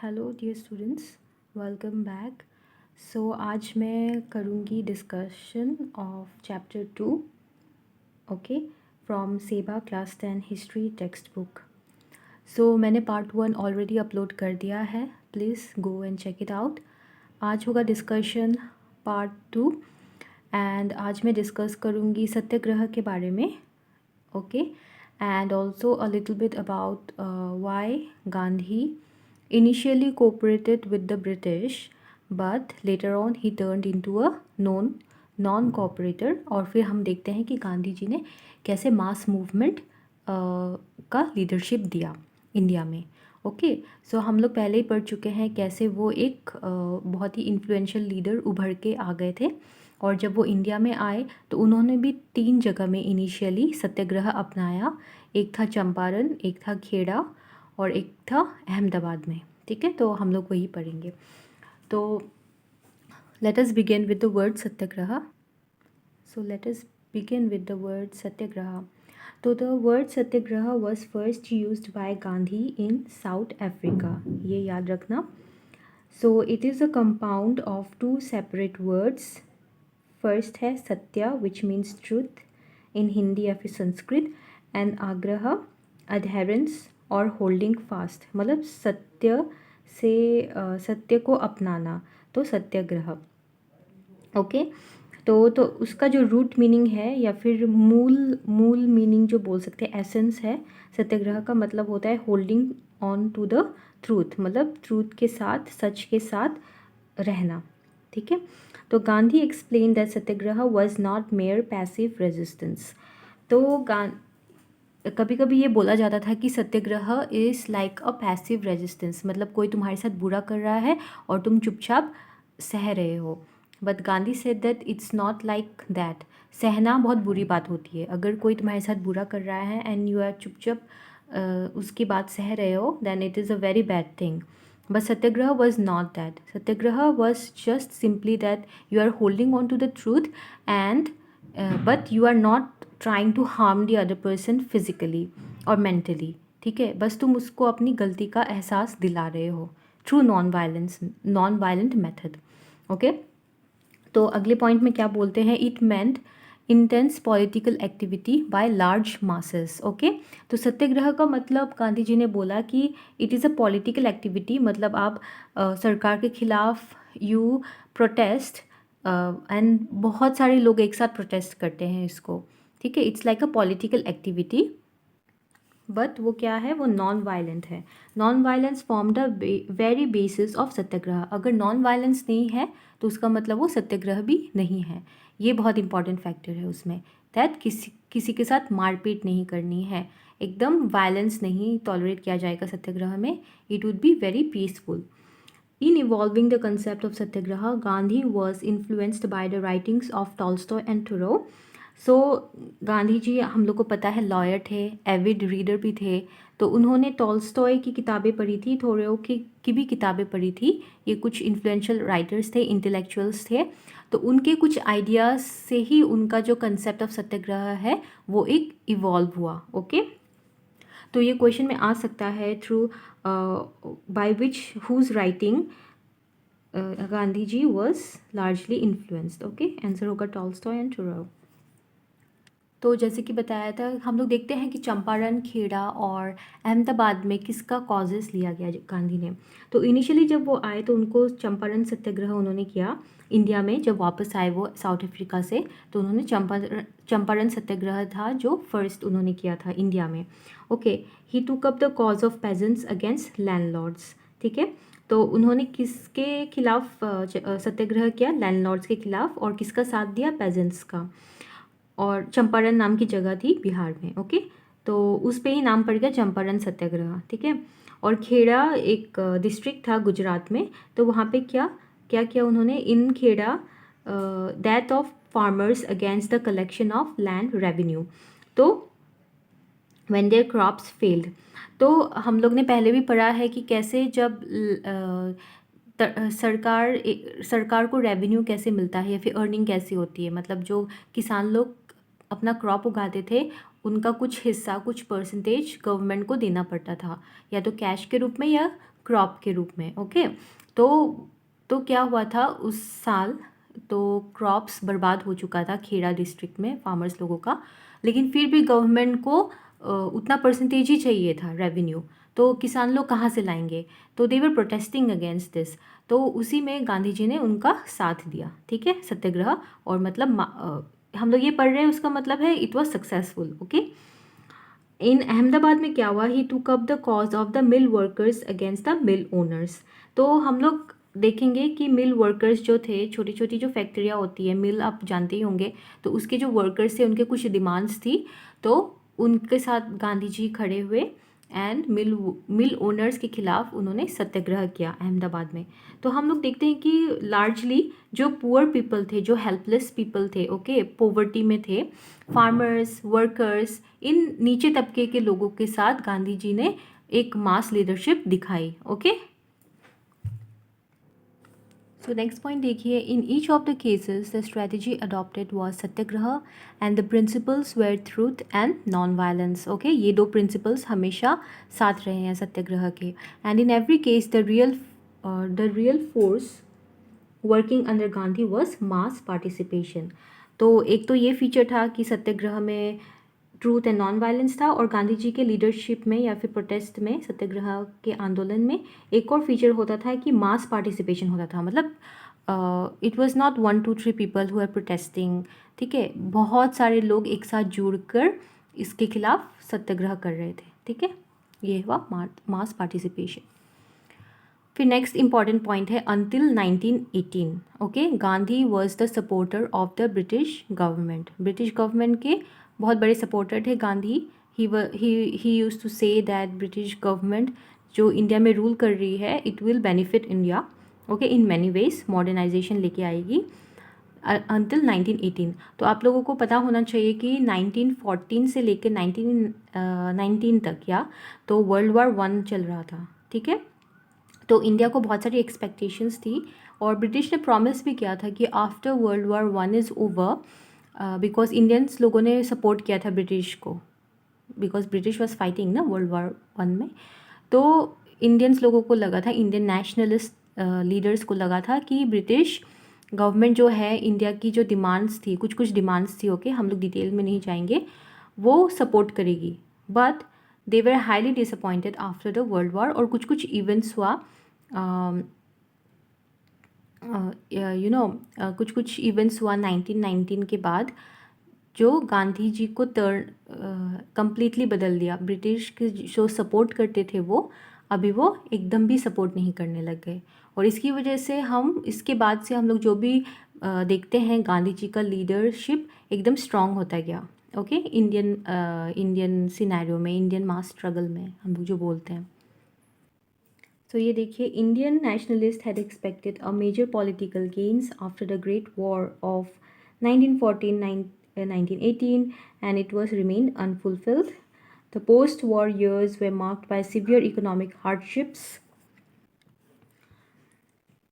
Hello dear students, welcome back. So आज मैं करूँगी discussion of chapter 2, okay, from SEBA class 10 history textbook. So मैंने part 1 already upload कर दिया है, please go and check it out. आज होगा डिस्कशन पार्ट 2 एंड आज मैं डिस्कस करूँगी सत्याग्रह के बारे में, okay, and also a little bit about why Gandhi initially cooperated with the British, but later on he turned into a non-cooperator। और फिर हम देखते हैं कि गांधी जी ने कैसे मास मूवमेंट का लीडरशिप दिया इंडिया में। ओके, सो हम लोग पहले ही पढ़ चुके हैं कैसे वो एक बहुत ही इन्फ्लुएंशियल लीडर उभर के आ गए थे। और जब वो इंडिया में आए तो उन्होंने भी 3 जगह में इनिशियली सत्याग्रह अपनाया। एक था चंपारण, एक था खेड़ा और एक था अहमदाबाद में। ठीक है, तो हम लोग वही पढ़ेंगे। तो let us begin with the word satyagraha. So let us begin with the word satyagraha. तो the word satyagraha was first used by Gandhi in South Africa, ये याद रखना। So it is a compound of 2 separate words. First है satya which means truth in Hindi या फिर Sanskrit, and agraha adherence और holding fast, मतलब सत्य से सत्य को अपनाना, तो सत्याग्रह। ओके, तो उसका जो रूट मीनिंग है या फिर मूल मीनिंग जो बोल सकते हैं, एसेंस है सत्याग्रह का, मतलब होता है holding on to the truth, मतलब ट्रूथ के साथ, सच के साथ रहना। ठीक है, तो Gandhi explain that satyagraha was not mere passive resistance. तो कभी कभी ये बोला जाता था कि satyagraha is like a passive resistance, मतलब कोई तुम्हारे साथ बुरा कर रहा है और तुम चुपचाप सह रहे हो। But Gandhi said that it's not like that. सहना बहुत बुरी बात होती है। अगर कोई तुम्हारे साथ बुरा कर रहा है एंड यू आर चुपचाप उसकी बात सह रहे हो, then it is a very bad thing. But Satyagraha was not that. Satyagraha was just simply that you are holding on to the truth and but you are not trying to harm the other person physically or mentally. ठीक है, बस तुम उसको अपनी गलती का एहसास दिला रहे हो through non violent method. Okay, तो अगले पॉइंट में क्या बोलते हैं, it meant intense political activity by large masses. Okay, तो सत्याग्रह का मतलब गांधी जी ने बोला कि it is a political activity, मतलब आप सरकार के खिलाफ यू प्रोटेस्ट एंड बहुत सारे लोग एक साथ प्रोटेस्ट करते हैं इसको। ठीक है, it's like a political activity, but वो क्या है, वो नॉन वायलेंट है। Non violence form the very basis of satyagraha. अगर नॉन वायलेंस नहीं है तो उसका मतलब वो सत्याग्रह भी नहीं है। ये बहुत इंपॉर्टेंट फैक्टर है उसमें, दैट किसी के साथ मारपीट नहीं करनी है, एकदम वायलेंस नहीं टॉलरेट किया जाएगा सत्याग्रह में। It would be very peaceful. In evolving the concept of satyagraha, Gandhi was influenced by the writings of Tolstoy and Thoreau. सो गांधी जी, हम लोग को पता है, लॉयर थे, एविड रीडर भी थे। तो उन्होंने टॉल्स्टॉय की किताबें पढ़ी थी, थोरेओ की भी किताबें पढ़ी थी। ये कुछ इन्फ्लुएंशियल राइटर्स थे, इंटेलेक्चुअल्स थे। तो उनके कुछ आइडियाज़ से ही उनका जो कंसेप्ट ऑफ सत्याग्रह है वो एक इवॉल्व हुआ। ओके, तो ये क्वेश्चन में आ सकता है through by which whose writing Gandhi ji was largely influenced. Okay, answer होगा टॉल्स्टॉय एंड थोरेओ। तो जैसे कि बताया था, हम लोग देखते हैं कि चंपारण, खेड़ा और अहमदाबाद में किसका कॉजेस लिया गया गांधी ने। तो इनिशियली जब वो आए तो उनको चंपारण सत्याग्रह उन्होंने किया इंडिया में। जब वापस आए वो साउथ अफ्रीका से, तो उन्होंने चंपारण सत्याग्रह था जो फर्स्ट उन्होंने किया था इंडिया में। ओके, ही टूक up the cause of pageants against landlords. ठीक है, तो उन्होंने किसके खिलाफ सत्याग्रह किया, लैंडलॉर्ड्स के खिलाफ, और किसका साथ दिया, पेजेंट्स का। और चंपारण नाम की जगह थी बिहार में। ओके, तो उस पे ही नाम पड़ गया चंपारण सत्याग्रह। ठीक है, और खेड़ा एक डिस्ट्रिक्ट था गुजरात में। तो वहाँ पे क्या क्या किया उन्होंने, in Kheda death of farmers against the collection of land revenue, तो व्हेन देयर क्रॉप्स फेल्ड। तो हम लोग ने पहले भी पढ़ा है कि कैसे जब सरकार को रेवेन्यू कैसे मिलता है या फिर अर्निंग कैसे होती है, मतलब जो किसान लोग अपना क्रॉप उगाते थे उनका कुछ हिस्सा, कुछ परसेंटेज गवर्नमेंट को देना पड़ता था, या तो कैश के रूप में या क्रॉप के रूप में। ओके, तो क्या हुआ था उस साल, तो क्रॉप्स बर्बाद हो चुका था खेड़ा डिस्ट्रिक्ट में फार्मर्स लोगों का, लेकिन फिर भी गवर्नमेंट को उतना परसेंटेज ही चाहिए था रेवेन्यू, तो किसान लोग कहाँ से लाएंगे, तो दे वर प्रोटेस्टिंग अगेंस्ट दिस। तो उसी में गांधी जी ने उनका साथ दिया, ठीक है, सत्याग्रह। और मतलब हम लोग ये पढ़ रहे हैं, उसका मतलब है इट वॉज सक्सेसफुल। ओके, इन अहमदाबाद में क्या हुआ, ही टूक up the cause of the mill workers against the mill owners. तो हम लोग देखेंगे कि मिल वर्कर्स जो थे, छोटी छोटी जो फैक्ट्रियाँ होती है, मिल आप जानते ही होंगे, तो उसके जो वर्कर्स थे उनके कुछ डिमांड्स थी, तो उनके साथ गांधी जी खड़े हुए एंड मिल ओनर्स के खिलाफ उन्होंने सत्याग्रह किया अहमदाबाद में। तो हम लोग देखते हैं कि लार्जली जो पुअर पीपल थे, जो हेल्पलेस पीपल थे, ओके, पोवर्टी में थे, फार्मर्स, वर्कर्स, इन नीचे तबके के लोगों के साथ गांधी जी ने एक मास लीडरशिप दिखाई। ओके, सो नेक्स्ट पॉइंट देखिए, in each of the cases the strategy adopted was satyagraha and the principles were truth and non violence. Okay, ये दो प्रिंसिपल्स हमेशा साथ रहे हैं सत्याग्रह के। And in every case the real force working under Gandhi was mass participation. तो एक तो ये फीचर था कि सत्याग्रह में ट्रूथ एंड नॉन वायलेंस था, और गांधी जी के लीडरशिप में या फिर प्रोटेस्ट में, सत्याग्रह के आंदोलन में एक और फीचर होता था कि मास पार्टिसिपेशन होता था। मतलब it was not 1 2 3 people who are protesting, ठीक है, बहुत सारे लोग एक साथ जुड़कर इसके खिलाफ सत्याग्रह कर रहे थे, ठीक है, ये हुआ मास पार्टिसिपेशन। फिर नेक्स्ट इंपॉर्टेंट पॉइंट है until 1918। Okay, Gandhi was the supporter of the British government. British government के बहुत बड़े सपोर्टर थे Gandhi. He use to say that British government जो इंडिया में रूल कर रही है, it will benefit India, okay, in many ways, modernization लेके आएगी अंटिल 1918। तो आप लोगों को पता होना चाहिए कि 1914 से लेकर 1919 तक, या तो वर्ल्ड वार 1 चल रहा था, ठीक है। तो इंडिया को बहुत सारी एक्सपेक्टेशंस थी, और ब्रिटिश ने प्रॉमिस भी किया था कि after world war 1 is over, because Indians लोगों ने सपोर्ट किया था ब्रिटिश को, बिकॉज ब्रिटिश वॉज फाइटिंग ना वर्ल्ड वार 1 में। तो इंडियंस लोगों को लगा था, इंडियन नेशनलिस्ट लीडर्स को लगा था कि ब्रिटिश गवर्नमेंट जो है इंडिया की जो डिमांड्स थी, कुछ कुछ डिमांड्स थी, ओके, हम लोग डिटेल में नहीं जाएंगे, वो सपोर्ट करेगी। But they were highly disappointed after the world war, और कुछ कुछ इवेंट्स हुआ, कुछ कुछ इवेंट्स हुआ 1919 के बाद, जो गांधी जी को कम्प्लीटली बदल दिया। ब्रिटिश के जो सपोर्ट करते थे वो एकदम भी सपोर्ट नहीं करने लग गए, और इसकी वजह से इसके बाद से हम लोग जो भी देखते हैं, गांधी जी का लीडरशिप एकदम स्ट्रांग होता गया। ओके, इंडियन सिनेरियो में, इंडियन मास स्ट्रगल में हम लोग जो बोलते हैं। तो ये देखिए, Indian nationalist had expected a major political gains after the great war of 1914-1918 and it was remained unfulfilled. The post-war years were marked by severe economic hardships.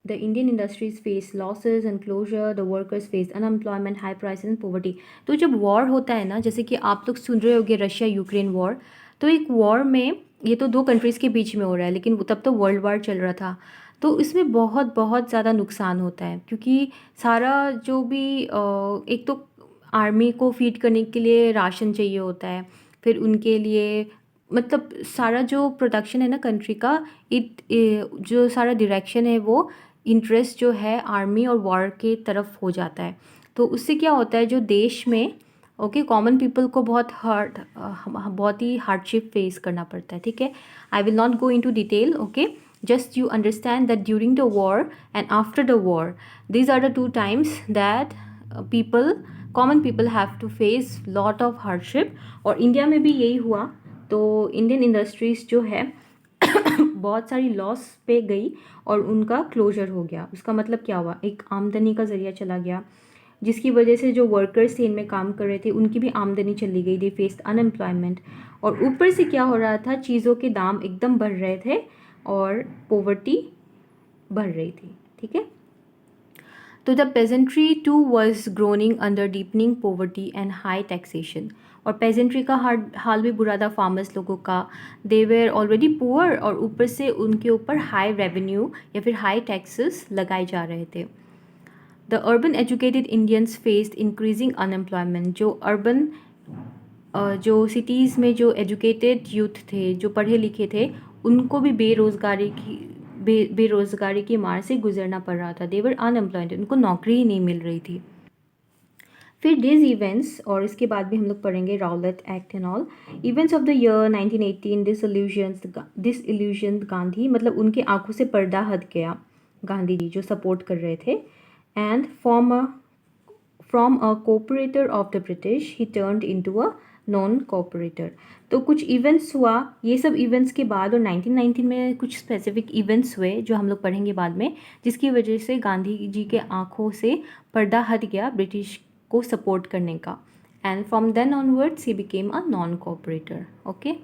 The Indian industries faced losses and closure. The workers faced unemployment, high prices and poverty. तो जब war होता है ना, जैसे कि आप लोग सुन रहे होगे रशिया यूक्रेन वॉर, तो एक वॉर में ये तो 2 कंट्रीज़ के बीच में हो रहा है, लेकिन तब तो वर्ल्ड वार चल रहा था। तो इसमें बहुत बहुत ज़्यादा नुकसान होता है, क्योंकि सारा जो भी एक तो आर्मी को फीड करने के लिए राशन चाहिए होता है, फिर उनके लिए मतलब सारा जो प्रोडक्शन है ना कंट्री का, जो सारा डायरेक्शन है वो इंटरेस्ट जो है आर्मी और वॉर के तरफ हो जाता है। तो उससे क्या होता है, जो देश में ओके कॉमन पीपल को बहुत ही हार्डशिप फेस करना पड़ता है, ठीक है। I will not go into detail, okay, just you understand that during the war and after the war, these are the 2 times that common people have to face lot of hardship। और India में भी यही हुआ। तो Indian industries जो है बहुत सारी लॉस पे गई और उनका क्लोजर हो गया। उसका मतलब क्या हुआ, एक आमदनी का ज़रिया चला गया, जिसकी वजह से जो वर्कर्स थे इनमें काम कर रहे थे उनकी भी आमदनी चली गई, दे फेस्ड अनएम्प्लॉयमेंट। और ऊपर से क्या हो रहा था, चीज़ों के दाम एकदम बढ़ रहे थे और पोवर्टी बढ़ रही थी, ठीक है। तो the peasantry too was groaning under deepening poverty and high taxation, और पेजेंट्री का हाल भी बुरा था फार्मर्स लोगों का। दे वेर ऑलरेडी पुअर और ऊपर से उनके ऊपर हाई रेवेन्यू या फिर हाई टैक्सेस लगाए जा रहे थे। The urban educated Indians faced increasing unemployment, जो सिटीज़ में जो एजुकेटेड यूथ थे, जो पढ़े लिखे थे, उनको भी बेरोज़गारी की मार से गुजरना पड़ रहा था। दे वर अनएम्प्लॉयड, उनको नौकरी ही नहीं मिल रही थी। फिर दिस इवेंट्स, और इसके बाद भी हम लोग पढ़ेंगे Rowlatt act and all. Events of the year 1918 disillusion Gandhi, मतलब उनके आंखों से पर्दा हट गया गांधी जी जो सपोर्ट कर रहे थे। And from a cooperator of the British he turned into a non cooperator. तो कुछ इवेंट्स हुआ, ये सब इवेंट्स के बाद, और 1919 में कुछ स्पेसिफिक इवेंट्स हुए जो हम लोग पढ़ेंगे बाद में, जिसकी वजह से गांधी जी के आंखों से पर्दा हट गया ब्रिटिश को सपोर्ट करने का। And from then onwards he became a non cooperator. Okay.